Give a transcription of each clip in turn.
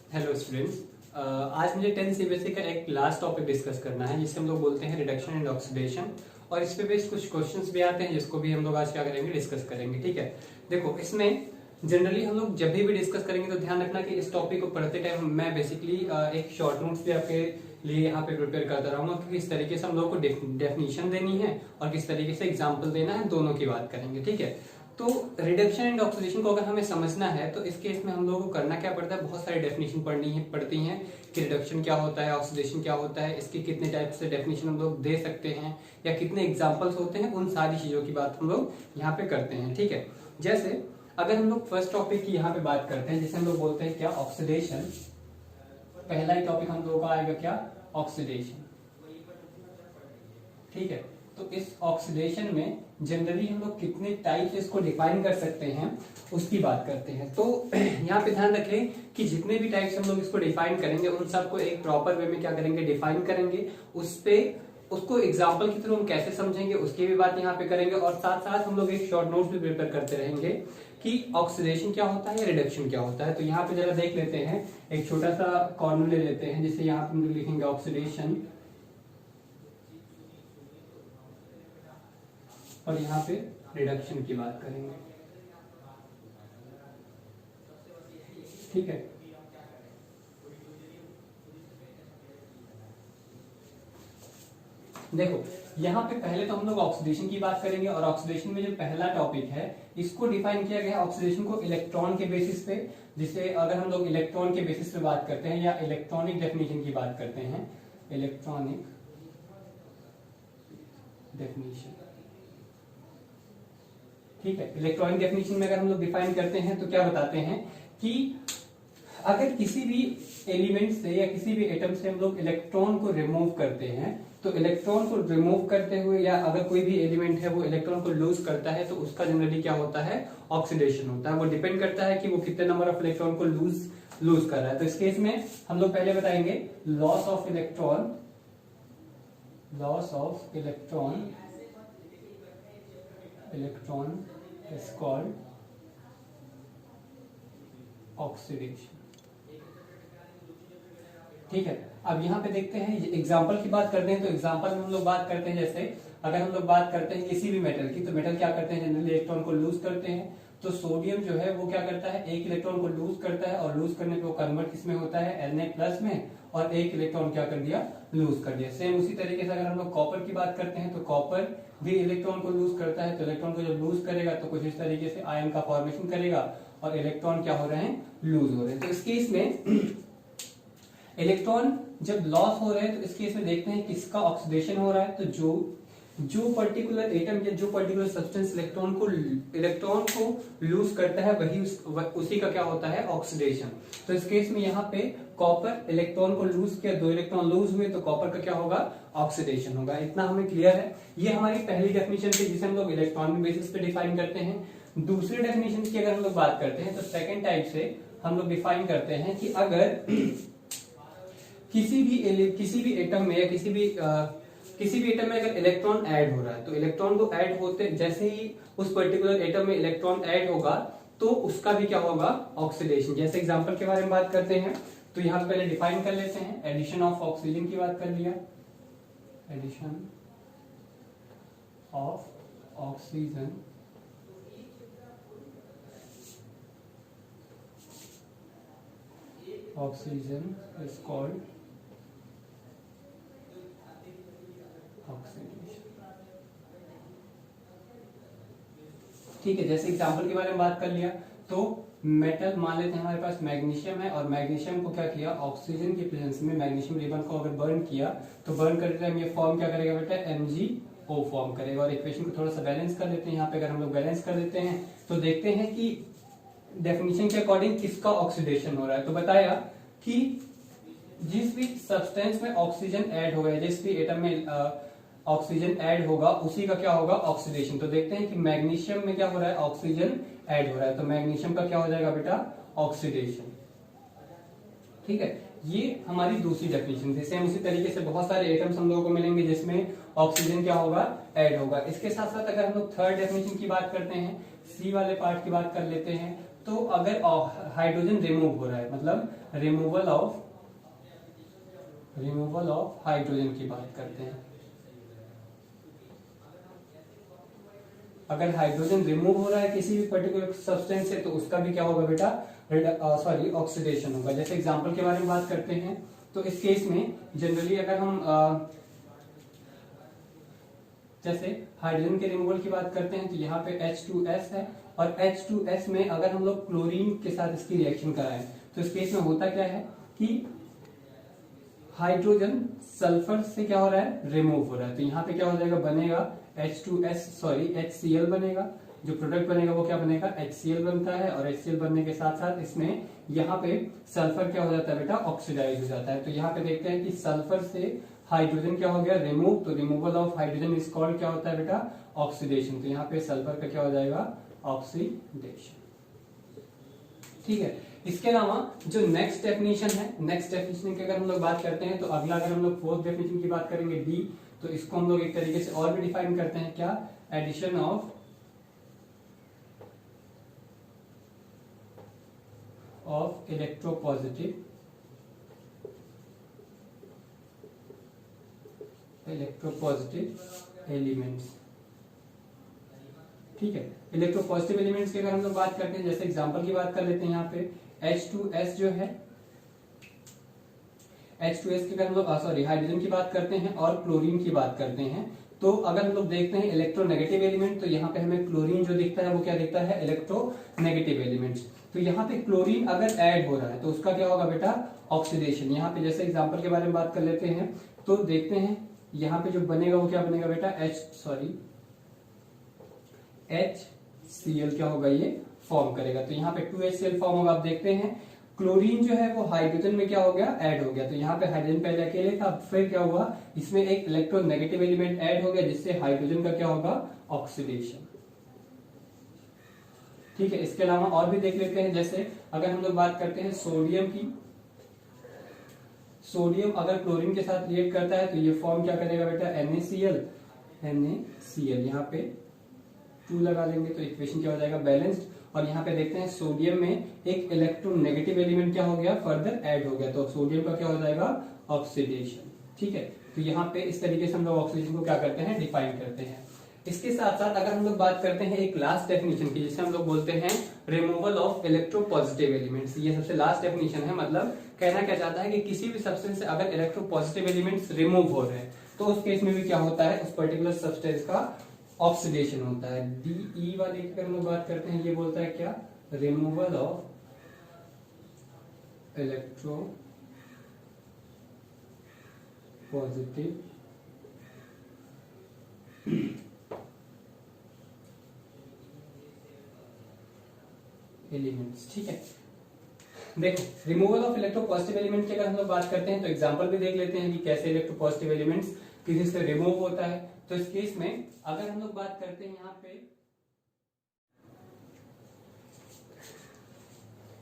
Hello students. आज मुझे 10 CBSE का एक लास्ट टॉपिक डिस्कस करना है जिसे हम लोग बोलते हैं रिडक्शन एंड ऑक्सीडेशन। और इस पे बेस्ड कुछ क्वेश्चंस भी आते हैं जिसको भी हम लोग आज क्या करेंगे, डिस्कस करेंगे। ठीक है, देखो इसमें जनरली हम लोग जब भी डिस्कस करेंगे तो ध्यान रखना कि इस टॉपिक को पढ़ते टाइम मैं बेसिकली एक शॉर्ट नोट्स भी आपके लिए यहाँ पे प्रिपेयर करता रहूंगा कि किस तरीके से हम लोग को डेफिनेशन देनी है और किस तरीके से एग्जाम्पल देना है, दोनों की बात करेंगे। ठीक है, तो रिडक्शन एंड ऑक्सीडेशन को अगर हमें समझना है तो इस केस में हम लोगों को करना क्या पड़ता है, बहुत सारी डेफिनेशन पड़ती हैं कि रिडक्शन क्या होता है, ऑक्सीडेशन क्या होता है, इसके कितने टाइप से डेफिनेशन हम लोग दे सकते हैं या कितने एग्जांपल्स होते हैं, उन सारी चीजों की बात हम लोग यहाँ पे करते हैं। ठीक है, जैसे अगर हम लोग फर्स्ट टॉपिक की यहाँ पे बात करते हैं जिसे हम लोग बोलते हैं क्या, ऑक्सीडेशन। पहला ही टॉपिक हम लोगों का आएगा क्या, ऑक्सीडेशन। ठीक है, तो इस ऑक्सीडेशन में जनरली हम लोग कितने टाइप इसको डिफाइन कर सकते हैं उसकी बात करते हैं। तो यहाँ पे ध्यान रखें कि जितने भी टाइप्स हम लोग इसको डिफाइन करेंगे उन सबको एक प्रॉपर वे में क्या करेंगे, डिफाइन करेंगे। उस पे उसको एग्जाम्पल के थ्रू हम कैसे समझेंगे उसकी भी बात यहाँ पे करेंगे, और साथ साथ हम लोग एक शॉर्ट नोट भी प्रिपेयर करते रहेंगे कि ऑक्सीडेशन क्या होता है या रिडक्शन क्या होता है। तो यहाँ पे जरा देख लेते हैं, एक छोटा सा कॉर्नर ले लेते हैं जिसे यहाँ पे हम लोग लिखेंगे ऑक्सीडेशन, और यहाँ पे रिडक्शन की बात करेंगे। ठीक है, देखो यहाँ पे पहले तो हम लोग ऑक्सीडेशन की बात करेंगे, और ऑक्सीडेशन में जो पहला टॉपिक है इसको डिफाइन किया गया है ऑक्सीडेशन को इलेक्ट्रॉन के बेसिस पे। जिसे अगर हम लोग इलेक्ट्रॉन के बेसिस पे बात करते हैं या इलेक्ट्रॉनिक डेफिनेशन की बात करते हैं, इलेक्ट्रॉनिक डेफिनेशन। ठीक है, इलेक्ट्रॉनिक डेफिनेशन में अगर हम लोग डिफाइन करते हैं तो क्या बताते हैं कि अगर किसी भी एलिमेंट से या किसी भी एटम से हम लोग इलेक्ट्रॉन को रिमूव करते हैं, तो इलेक्ट्रॉन को रिमूव करते हुए या अगर कोई भी एलिमेंट है वो इलेक्ट्रॉन को लूज करता है तो उसका जनरली क्या होता है, ऑक्सीडेशन होता है। वो डिपेंड करता है कि वो कितने नंबर ऑफ इलेक्ट्रॉन को लूज कर रहा है। तो इस केस में हम लोग पहले बताएंगे loss of electron, loss of electron is called oxidation। ठीक है, अब यहाँ पे देखते हैं एग्जाम्पल की बात करते हैं। तो एग्जाम्पल में हम लोग बात करते हैं, जैसे अगर हम लोग बात करते हैं किसी भी मेटल की, तो मेटल क्या करते हैं, जनरली इलेक्ट्रॉन को लूज करते हैं। तो सोडियम जो है वो क्या करता है, एक इलेक्ट्रॉन को लूज करता है, और लूज करने पे वो कन्वर्ट किसमें होता है, Na+ में, और एक इलेक्ट्रॉन क्या कर दिया, लूज कर दिया। सेम उसी तरीके से अगर हम लोग कॉपर की बात करते हैं तो कॉपर भी इलेक्ट्रॉन को लूज करता है। तो इलेक्ट्रॉन को जब लूज करेगा तो कुछ इस तरीके से आयन का फॉर्मेशन करेगा और इलेक्ट्रॉन क्या हो रहे हैं, लूज हो रहे हैं। तो इस केस में इलेक्ट्रॉन जब लॉस हो रहे हैं तो इस केस में देखते हैं किसका ऑक्सीडेशन हो रहा है। तो जो पर्टिकुलर एटम या जो पर्टिकुलर सब्सटेंस इलेक्ट्रॉन को लूज करता है वही उसी का क्या होता है, ऑक्सीडेशन। तो इस केस में यहाँ पे कॉपर इलेक्ट्रॉन को लूज किया, 2 इलेक्ट्रॉन लूज हुए तो कॉपर का क्या होगा, ऑक्सीडेशन होगा। इतना हमें क्लियर है। ये हमारी पहली डेफिनेशन थी जिसे हम लोग इलेक्ट्रॉनिक बेसिस पे डिफाइन करते हैं। दूसरी डेफिनेशन की अगर हम लोग बात करते हैं तो सेकेंड टाइप से हम लोग डिफाइन करते हैं कि अगर किसी भी एटम में या किसी भी एटम में अगर इलेक्ट्रॉन ऐड हो रहा है, तो इलेक्ट्रॉन को ऐड होते जैसे ही उस पर्टिकुलर एटम में इलेक्ट्रॉन ऐड होगा तो उसका भी क्या होगा, ऑक्सीडेशन। जैसे एग्जांपल के बारे में बात करते हैं तो यहां पहले डिफाइन कर लेते हैं, एडिशन ऑफ ऑक्सीजन की बात कर लिया, addition of oxygen is called oxidation. ठीक है, जैसे एग्जांपल के बारे में बात कर लिया तो मेटल मान लेते हैं हमारे पास मैग्नीशियम है, और मैग्नीशियम को क्या किया, ऑक्सीजन की प्रेजेंस में मैग्नीशियम रिबन को अगर बर्न किया तो बर्न करते टाइम ये फॉर्म क्या करेगा बेटा, MgO फॉर्म करेगा। और इक्वेशन को थोड़ा सा बैलेंस कर लेते हैं। यहाँ पे अगर हम लोग बैलेंस कर देते हैं तो देखते हैं कि डेफिनेशन के अकॉर्डिंग किसका ऑक्सीडेशन हो रहा है। तो बताया कि जिस भी सब्सटेंस में ऑक्सीजन ऐड हो गया, जिस भी एटम में ऑक्सीजन ऐड होगा उसी का क्या होगा, ऑक्सीडेशन। तो देखते हैं कि मैग्नीशियम में क्या हो रहा है, ऑक्सीजन ऐड हो रहा है, तो मैग्नीशियम का क्या हो जाएगा बेटा, ऑक्सीडेशन। ठीक है, ये हमारी दूसरी डेफिनेशन थी। सेम उसी तरीके से बहुत सारे एटम्स हम लोगों को मिलेंगे जिसमें ऑक्सीजन क्या होगा, ऐड होगा। इसके साथ साथ अगर हम लोग थर्ड डेफिनेशन की बात करते हैं, सी वाले पार्ट की बात कर लेते हैं, तो अगर हाइड्रोजन रिमूव हो रहा है, मतलब रिमूवल ऑफ हाइड्रोजन की बात करते हैं, अगर हाइड्रोजन रिमूव हो रहा है किसी भी पर्टिकुलर सब्सटेंस से तो उसका भी क्या होगा बेटा, ऑक्सीडेशन होगा। जैसे एग्जांपल के बारे में बात करते हैं तो इस केस में जनरली अगर हम जैसे हाइड्रोजन के रिमूवल की बात करते हैं तो यहाँ पे H2S है, और H2S में अगर हम लोग क्लोरीन के साथ इसकी रिएक्शन कराएं तो इस केस में होता क्या है कि हाइड्रोजन सल्फर से क्या हो रहा है, रिमूव हो रहा है। तो यहाँ पे क्या हो जाएगा, बनेगा HCl बनेगा। जो प्रोडक्ट बनेगा वो क्या बनेगा, HCl बनता है, और HCl बनने के साथ साथ इसमें यहाँ पे सल्फर क्या हो जाता है बेटा, ऑक्सीडाइज हो जाता है। तो यहाँ पे देखते हैं कि सल्फर से हाइड्रोजन क्या हो गया, रिमूव। तो removal of hydrogen is called क्या होता है बेटा, ऑक्सीडेशन। तो यहाँ पे सल्फर का क्या हो जाएगा, ऑक्सीडेशन। ठीक है। इसके अलावा जो नेक्स्ट डेफिनेशन है, नेक्स्ट डेफिनेशन की अगर हम लोग बात करते हैं तो अगला अगर हम लोग फोर्थ डेफिनेशन की बात करेंगे डी, तो इसको हम लोग एक तरीके से और भी डिफाइन करते हैं, क्या, एडिशन ऑफ इलेक्ट्रोपॉजिटिव एलिमेंट्स। ठीक है। इलेक्ट्रोपॉजिटिव एलिमेंट्स की अगर हम लोग बात करते हैं, जैसे एग्जांपल की बात कर लेते हैं, यहाँ पे H2S जो है, H2S की अगर हम लोग हाइड्रोजन की बात करते हैं और क्लोरीन की बात करते हैं, तो अगर हम लोग देखते हैं इलेक्ट्रोनेगेटिव एलिमेंट, तो यहाँ पे हमें क्लोरीन जो दिखता है वो क्या दिखता है, इलेक्ट्रोनेगेटिव एलिमेंट्स। तो यहाँ पे क्लोरीन अगर ऐड हो रहा है तो उसका क्या होगा बेटा, ऑक्सीडेशन। यहाँ पे जैसे एग्जांपल के बारे में बात कर लेते हैं तो देखते हैं यहाँ पे जो बनेगा वो क्या बनेगा बेटा, HCl क्या होगा, ये फॉर्म करेगा। तो यहाँ पे 2HCl फॉर्म होगा। आप देखते हैं क्लोरीन जो है वो हाइड्रोजन में क्या हो गया, ऐड हो गया। तो यहाँ पे हाइड्रोजन पहले अकेले था, फिर क्या हुआ, इसमें एक इलेक्ट्रोनेगेटिव एलिमेंट ऐड हो गया, जिससे हाइड्रोजन का क्या होगा, ऑक्सीडेशन। ठीक है। इसके अलावा और भी देख लेते हैं, जैसे अगर हम लोग बात करते हैं सोडियम की, सोडियम अगर क्लोरीन के साथ रिएक्ट करता है तो ये फॉर्म क्या करेगा बेटा, NaCl। यहाँ पे 2 लगा लेंगे तो इक्वेशन क्या हो जाएगा, बैलेंस्ड। और यहाँ पे देखते हैं सोडियम में एक इलेक्ट्रोनेगेटिव एलिमेंट क्या हो गया, फर्दर ऐड हो गया, तो सोडियम का क्या हो जाएगा, ऑक्सीडेशन। ठीक है। तो यहाँ पे इस तरीके से हम लोग ऑक्सीडेशन को क्या करते हैं, डिफाइन करते हैं। इसके साथ साथ अगर हम लोग बात करते हैं एक लास्ट डेफिनेशन की, जिसे हम लोग बोलते हैं रिमूवल ऑफ इलेक्ट्रोपॉजिटिव एलिमेंट्स। ये सबसे लास्ट डेफिनेशन है। मतलब कहना क्या चाहता है कि किसी भी सब्सटेंस से अगर इलेक्ट्रोपॉजिटिव एलिमेंट्स रिमूव हो रहे हैं तो उस केस में भी क्या होता है, उस पर्टिकुलर सब्सटेंस का ऑक्सीडेशन होता है। DE वाले की हम लोग बात करते हैं, ये बोलता है क्या, रिमूवल ऑफ इलेक्ट्रोपॉजिटिव एलिमेंट्स। ठीक है। देखो, रिमूवल ऑफ इलेक्ट्रोपॉजिटिव एलिमेंट की अगर हम लोग बात करते हैं तो एग्जांपल भी देख लेते हैं कि कैसे इलेक्ट्रोपॉजिटिव एलिमेंट्स किसी से रिमूव होता है। तो इस केस में अगर हम लोग बात करते हैं, यहाँ पे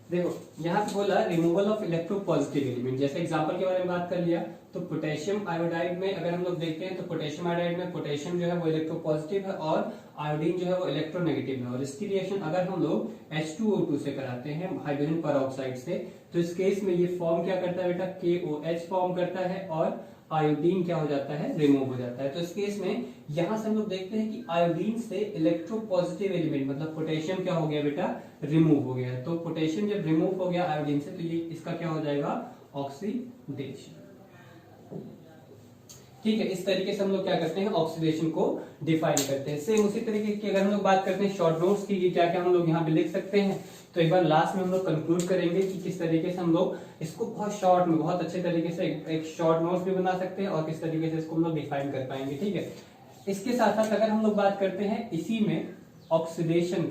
देखो, यहाँ पे बोला रिमूवल ऑफ इलेक्ट्रोपॉजिटिव एलिमेंट। जैसे एग्जांपल के बारे में बात कर लिया तो पोटेशियम आयोडाइड में अगर हम लोग देखते हैं तो पोटेशियम आयोडाइड में पोटेशियम जो है वो इलेक्ट्रोपॉजिटिव है और आयोडीन जो है वो इलेक्ट्रोनेगेटिव है। और इसकी रिएक्शन अगर हम लोग H2O2 से कराते हैं, हाइड्रोजन परऑक्साइड से, तो इस केस में ये फॉर्म क्या करता है बेटा, KOH फॉर्म करता है और आयोडीन क्या हो जाता है, रिमूव हो जाता है। तो इस केस में यहां से हम लोग देखते हैं कि आयोडीन से इलेक्ट्रोपॉजिटिव एलिमेंट मतलब पोटेशियम क्या हो गया बेटा, रिमूव हो गया। तो पोटेशियम जब रिमूव हो गया आयोडीन से तो ये इसका क्या हो जाएगा, ऑक्सीडेशन। ठीक है। इस तरीके से हम लोग क्या करते हैं, ऑक्सीडेशन को डिफाइन करते हैं। सेम उसी तरीके की अगर हम लोग बात करते हैं शॉर्ट नोट्स की, क्या क्या हम लोग यहाँ पे लिख सकते हैं, तो एक बार लास्ट में हम लोग कंक्लूड करेंगे कि किस तरीके से हम लोग इसको बहुत शॉर्ट में, बहुत अच्छे तरीके से एक शॉर्ट नोट्स भी बना सकते हैं और किस तरीके से इसको हम लोग डिफाइन कर पाएंगे। ठीक है। इसके साथ साथ अगर हम लोग बात करते हैं इसी में ऑक्सीडेशन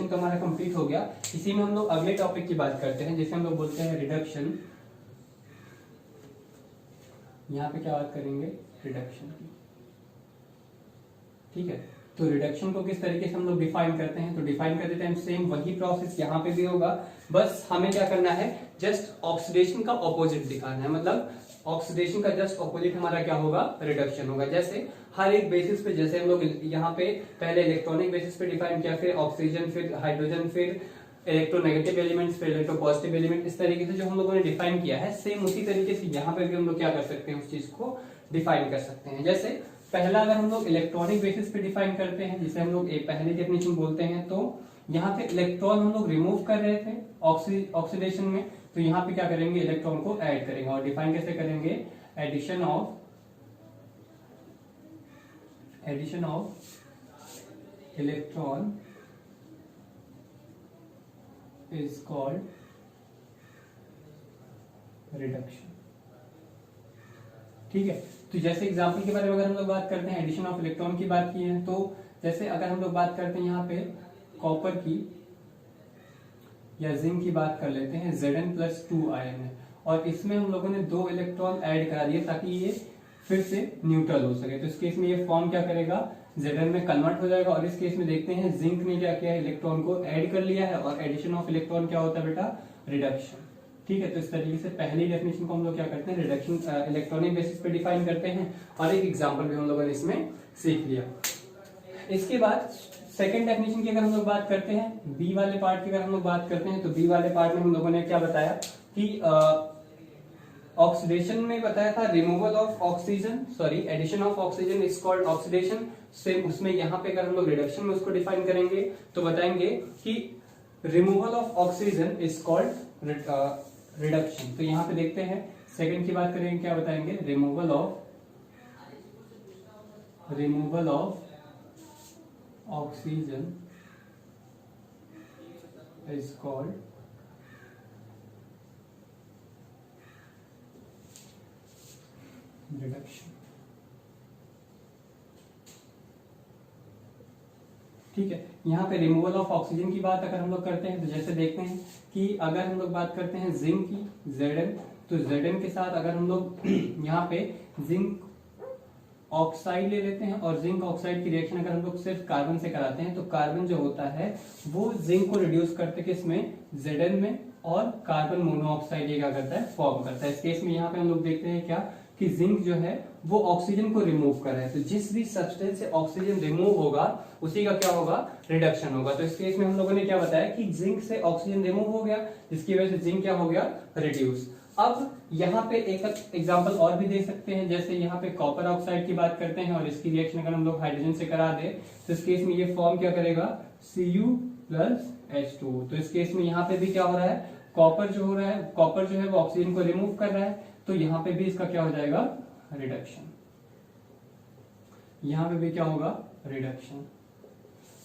तो हमारा कंप्लीट हो गया। इसी में हम लोग अगले टॉपिक की बात करते हैं जिसे हम लोग बोलते हैं रिडक्शन। यहाँ पे क्या बात करेंगे, रिडक्शन की। ठीक है। तो रिडक्शन को किस तरीके से हम लोग डिफाइन करते हैं, तो डिफाइन करते टाइम सेम वही प्रोसेस यहाँ पे भी होगा, बस हमें क्या करना है, जस्ट ऑक्सीडेशन का ऑपोजिट दिखाना है। मतलब ऑक्सीडेशन का जस्ट ऑपोजिट हमारा क्या होगा, रिडक्शन होगा। जैसे हर एक बेसिस पे, जैसे हम लोग यहाँ पे पहले इलेक्ट्रॉनिक बेसिस पे डिफाइन किया, फिर ऑक्सीजन, फिर हाइड्रोजन, फिर इलेक्ट्रोनेगेटिव एलिमेंट्स, फिर इलेक्ट्रोपॉजिटिव एलिमेंट, इस तरीके से जो हम लोगों ने डिफाइन किया है, सेम उसी तरीके से यहाँ पे भी हम लोग क्या कर सकते हैं, उस चीज को डिफाइन कर सकते हैं। जैसे पहला अगर हम लोग इलेक्ट्रॉनिक बेसिस पे डिफाइन करते हैं, जिसे हम लोग एक पहली डेफिनेशन बोलते हैं, तो यहाँ पे इलेक्ट्रॉन हम लोग रिमूव कर रहे थे ऑक्सीडेशन में, तो यहाँ पे क्या करेंगे, इलेक्ट्रॉन को ऐड करेंगे। और डिफाइन कैसे करेंगे, addition of electron is called reduction. ठीक है, तो जैसे एग्जांपल के बारे में अगर हम लोग बात करते हैं, एडिशन ऑफ इलेक्ट्रॉन की बात की है, तो जैसे अगर हम लोग बात करते हैं यहाँ पे कॉपर की या जिंक की बात कर लेते हैं, Zn+2 आयन है, और इसमें हम लोगों ने 2 इलेक्ट्रॉन ऐड करा दिए ताकि ये फिर से न्यूट्रल हो सके। तो इस केस में ये फॉर्म क्या करेगा, Zn में कन्वर्ट हो जाएगा। और इस केस में देखते हैं जिंक ने क्या किया है, इलेक्ट्रॉन को ऐड कर लिया है, और एडिशन ऑफ इलेक्ट्रॉन क्या होता है बेटा, रिडक्शन। ठीक है, तो इस तरीके से पहली डेफिनेशन को हम लोग क्या करते हैं, रिडक्शन इलेक्ट्रॉनिक बेसिस पे डिफाइन करते हैं, और एक एग्जांपल भी हम लोगों ने इसमें सीख लिया। इसके बाद सेकंड डेफिनेशन की अगर हम लोग बात करते हैं, बी वाले पार्ट की अगर हम लोग बात करते हैं, तो बी वाले पार्ट में हम लोगों ने क्या बताया कि ऑक्सीडेशन में बताया था removal of oxygen, sorry addition of oxygen is called oxidation. Same उसमें यहाँ पे अगर हम लोग रिडक्शन में उसको डिफाइन करेंगे तो बताएंगे कि removal of oxygen is called reduction. तो यहाँ पे देखते हैं सेकंड की बात करेंगे, क्या बताएंगे, removal of oxygen is called reduction. ठीक है, यहाँ पे रिमूवल ऑफ ऑक्सीजन की बात अगर हम लोग करते हैं, तो जैसे देखते हैं कि अगर हम लोग बात करते हैं जिंक की, Zn, तो Zn के साथ अगर हम लोग यहाँ पे जिंक ऑक्साइड ले लेते हैं, और जिंक ऑक्साइड की रिएक्शन अगर हम लोग सिर्फ कार्बन से कराते हैं, तो कार्बन जो होता है वो जिंक को रिड्यूस करते किसमें, Zn में, और कार्बन मोनोऑक्साइड ये क्या करता है, फॉर्म करता है। इस केस में यहाँ पे हम लोग देखते हैं क्या कि जिंक जो है वो ऑक्सीजन को रिमूव कर रहा है, तो जिस भी सब्सटेंस से ऑक्सीजन रिमूव होगा उसी का क्या होगा, रिडक्शन होगा। तो इस केस में हम लोगों ने क्या बताया कि जिंक से ऑक्सीजन रिमूव हो गया, जिसकी वजह से जिंक क्या हो गया, रिड्यूस। अब यहाँ पे एक एग्जांपल और भी दे सकते हैं, जैसे यहाँ पे कॉपर ऑक्साइड की बात करते हैं, और इसकी रिएक्शन अगर हम लोग हाइड्रोजन से करा दे, तो इस केस में ये फॉर्म क्या करेगा, Cu+H2। तो इस केस में यहाँ पे भी क्या हो रहा है, कॉपर जो है वो ऑक्सीजन को रिमूव कर रहा है, तो यहाँ पे भी इसका क्या हो जाएगा, रिडक्शन। यहाँ पे भी क्या होगा, रिडक्शन।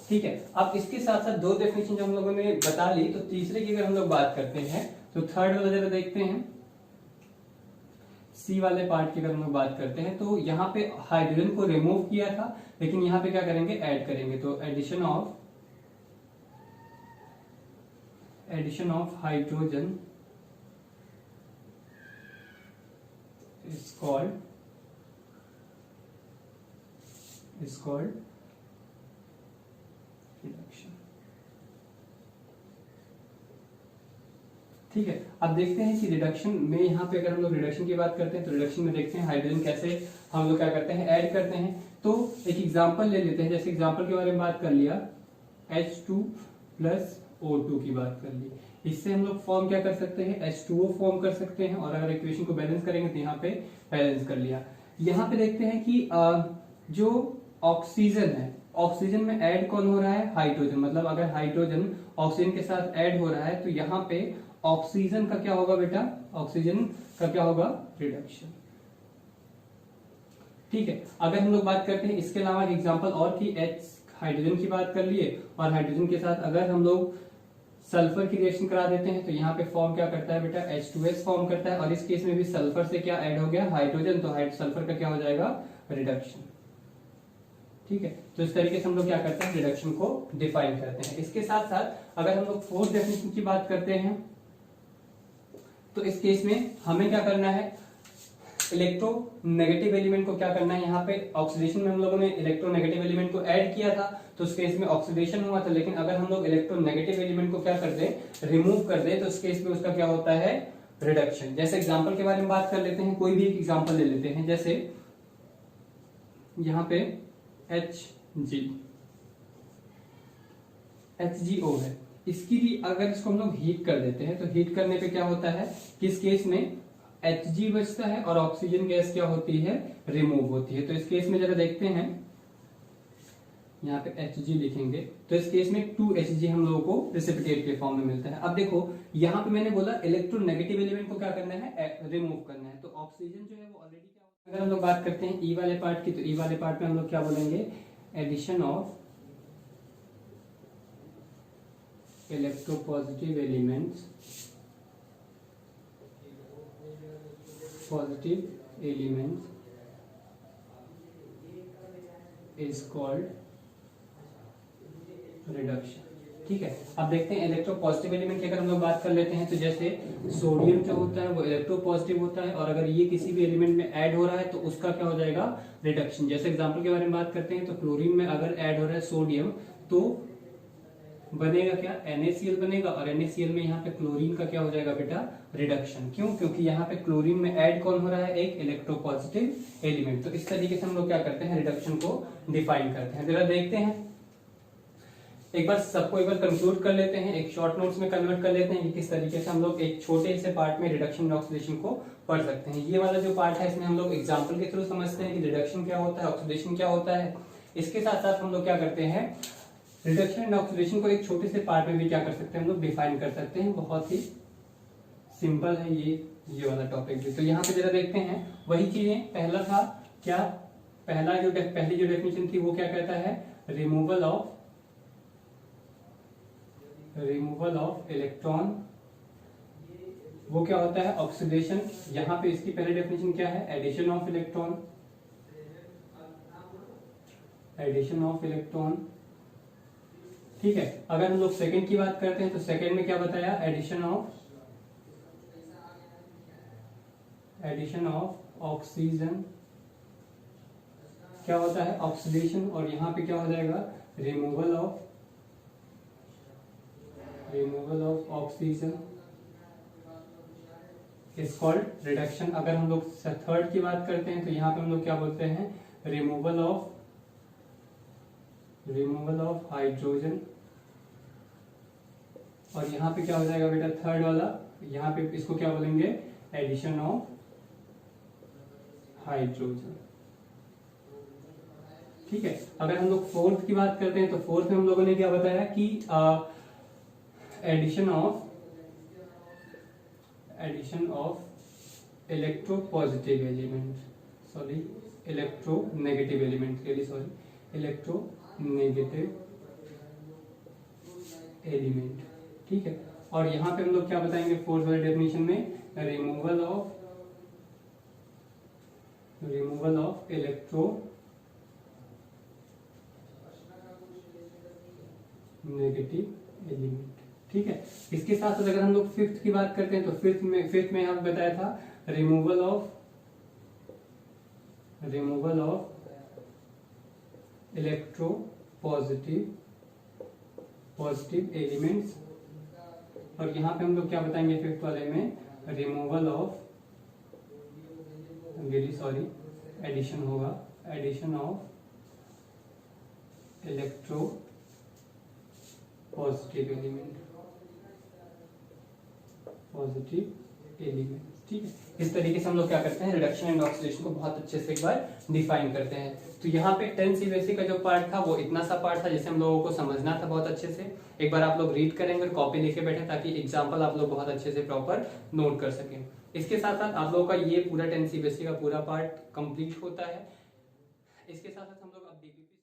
ठीक है, अब इसके साथ साथ 2 डेफिनेशन जो हम लोगों ने बता ली, तो तीसरे की अगर हम लोग बात करते हैं, तो थर्ड वाला जरा देखते हैं, सी वाले पार्ट की अगर हम लोग बात करते हैं, तो यहाँ पे हाइड्रोजन को रिमूव किया था, लेकिन यहाँ पे क्या करेंगे, ऐड करेंगे। तो addition of hydrogen is called reduction। ठीक है, अब देखते हैं कि रिडक्शन में यहाँ पे अगर हम लोग रिडक्शन की बात करते हैं, तो रिडक्शन में देखते हैं हाइड्रोजन कैसे हम लोग क्या करते हैं, ऐड करते हैं। तो एक एग्जांपल ले लेते हैं, जैसे एग्जांपल के बारे में बात कर लिया, H2+O2 की बात कर ली, इससे हम लोग फॉर्म क्या कर सकते हैं, H2O फॉर्म कर सकते हैं, और अगर इक्वेशन को बैलेंस करेंगे तो यहाँ पे बैलेंस कर लिया। यहाँ पे देखते हैं कि जो ऑक्सीजन है, ऑक्सीजन में ऐड कौन हो रहा है, हाइड्रोजन। मतलब अगर हाइड्रोजन ऑक्सीजन के साथ ऐड हो रहा है, तो यहाँ पे ऑक्सीजन का क्या होगा बेटा, ऑक्सीजन का क्या होगा, रिडक्शन। ठीक है, अगर हम लोग बात करते हैं इसके अलावा एग्जांपल और की, हाइड्रोजन की बात कर लिए, और हाइड्रोजन के साथ अगर हम लोग सल्फर की रिएक्शन करा देते हैं, तो यहाँ पे फॉर्म क्या करता है बेटा, H2S फॉर्म करता है, और इस केस में भी सल्फर से क्या ऐड हो गया, हाइड्रोजन, तो सल्फर का क्या हो जाएगा, रिडक्शन। ठीक है, तो इस तरीके से हम लोग क्या करते हैं, रिडक्शन को डिफाइन करते हैं। इसके साथ साथ अगर हम लोग फोर्थ डेफिनेशन की बात करते हैं, तो इस केस में हमें क्या करना है, इलेक्ट्रोनेगेटिव एलिमेंट को क्या करना है, यहाँ पे ऑक्सीडेशन में हम लोगों ने इलेक्ट्रोनेगेटिव एलिमेंट को ऐड किया था, तो उस केस में ऑक्सीडेशन हुआ था। लेकिन अगर हम लोग इलेक्ट्रोनेगेटिव एलिमेंट को क्या कर दे, रिमूव कर दे, तो उस केस में उसका क्या होता है, रिडक्शन। जैसे एग्जांपल के बारे में बात कर लेते हैं, कोई भी एक एग्जांपल ले लेते हैं, जैसे यहाँ पे HGO है, इसकी भी अगर इसको हम लोग हीट कर देते हैं तो हीट करने पे क्या होता है, किस केस में Hg बचता है और ऑक्सीजन गैस क्या होती है, रिमूव होती है। तो इस केस में जरा देखते हैं, यहाँ पे Hg लिखेंगे तो इस केस में 2Hg हम लोगों को प्रेसिपिटेट के फॉर्म में मिलता है। अब देखो यहाँ पे मैंने बोला इलेक्ट्रोनेगेटिव एलिमेंट को क्या करना है, रिमूव करना है। तो ऑक्सीजन जो है वो ऑलरेडी क्या, अगर हम लोग बात करते हैं ई वाले पार्ट की, तो ई वाले पार्ट में हम लोग क्या बोलेंगे, addition of electropositive elements, positive elements is called reduction. ठीक है, अब देखते हैं इलेक्ट्रोपॉजिटिव एलिमेंट की अगर हम लोग बात कर लेते हैं तो जैसे सोडियम जो होता है वो इलेक्ट्रोपॉजिटिव होता है, और अगर ये किसी भी एलिमेंट में ऐड हो रहा है तो उसका क्या हो जाएगा, रिडक्शन। जैसे एग्जांपल के बारे में बात करते हैं तो क्लोरीन में अगर ऐड हो रहा है सोडियम तो बनेगा क्या, NaCl बनेगा, और NaCl में यहाँ पे क्लोरीन का क्या हो जाएगा बेटा, रिडक्शन। क्यों, क्योंकि यहाँ पे क्लोरीन में ऐड कौन हो रहा है, एक इलेक्ट्रोपॉजिटिव एलिमेंट। तो इस तरीके से हम लोग क्या करते हैं, रिडक्शन को डिफाइन करते हैं। जरा देखते हैं, एक बार सबको एक बार कंक्लूड कर लेते हैं, एक शॉर्ट नोट्स में कन्वर्ट कर लेते हैं कि किस तरीके से हम लोग एक छोटे से पार्ट में रिडक्शन एंड ऑक्सीडेशन को पढ़ सकते हैं। ये वाला जो पार्ट है इसमें हम लोग एग्जांपल के थ्रू समझते हैं कि रिडक्शन क्या होता है, ऑक्सीडेशन क्या होता है। इसके साथ साथ हम लोग क्या करते हैं, रिडक्शन एंड ऑक्सीडेशन को एक छोटे से पार्ट में भी क्या कर सकते हैं, हम लोग डिफाइन कर सकते हैं। बहुत ही सिंपल है ये वाला टॉपिक भी। तो यहाँ पे जरा देखते हैं, वही चीजें पहला था क्या, पहली जो डेफिनेशन थी वो क्या कहता है, रिमूवल ऑफ इलेक्ट्रॉन, वो क्या होता है, ऑक्सीडेशन। यहाँ पे इसकी पहली डेफिनेशन क्या है, एडिशन ऑफ इलेक्ट्रॉन। ठीक है, अगर हम लोग सेकंड की बात करते हैं तो सेकंड में क्या बताया, एडिशन ऑफ ऑक्सीजन क्या होता है, ऑक्सीडेशन। और यहाँ पे क्या हो जाएगा, removal of oxygen is called reduction. अगर हम लोग थर्ड की बात करते हैं तो यहाँ पे हम लोग क्या बोलते हैं, रिमूवल ऑफ हाइड्रोजन। और यहाँ पे क्या हो जाएगा बेटा, थर्ड वाला, यहाँ पे इसको क्या बोलेंगे, एडिशन ऑफ हाइड्रोजन। ठीक है, अगर हम लोग फोर्थ की बात करते हैं तो फोर्थ में हम लोगों ने क्या बताया कि addition of electropositive element, electronegative element. ठीक है, और यहाँ पे हम लोग क्या बताएंगे फोर्थ वाले डेफिनेशन में, रिमूवल ऑफ इलेक्ट्रोनेगेटिव एलिमेंट। ठीक है, इसके साथ साथ अगर हम लोग फिफ्थ की बात करते हैं तो फिफ्थ में हम बताया था रिमूवल ऑफ पॉजिटिव एलिमेंट्स। और यहाँ पे हम लोग क्या बताएंगे फिफ्थ वाले में, एडिशन होगा, addition of electropositive element. ठीक है, इस तरीके से हम लोग क्या करते हैं, रिडक्शन एंड ऑक्सीडेशन को बहुत अच्छे से एक बार डिफाइन करते हैं। तो यहाँ पे 10 CBSE का जो पार्ट था वो इतना सा पार्ट था जिसे हम लोगों को समझना था बहुत अच्छे से। एक बार आप लोग रीड करेंगे और कॉपी लेके बैठे ताकि एग्जाम्पल आप लोग बहुत अच्छे से प्रॉपर नोट कर सकें। इसके साथ साथ आप लोगों का ये पूरा 10 CBSE का पूरा पार्ट कंप्लीट होता है। इसके साथ साथ हम लोग अब DPP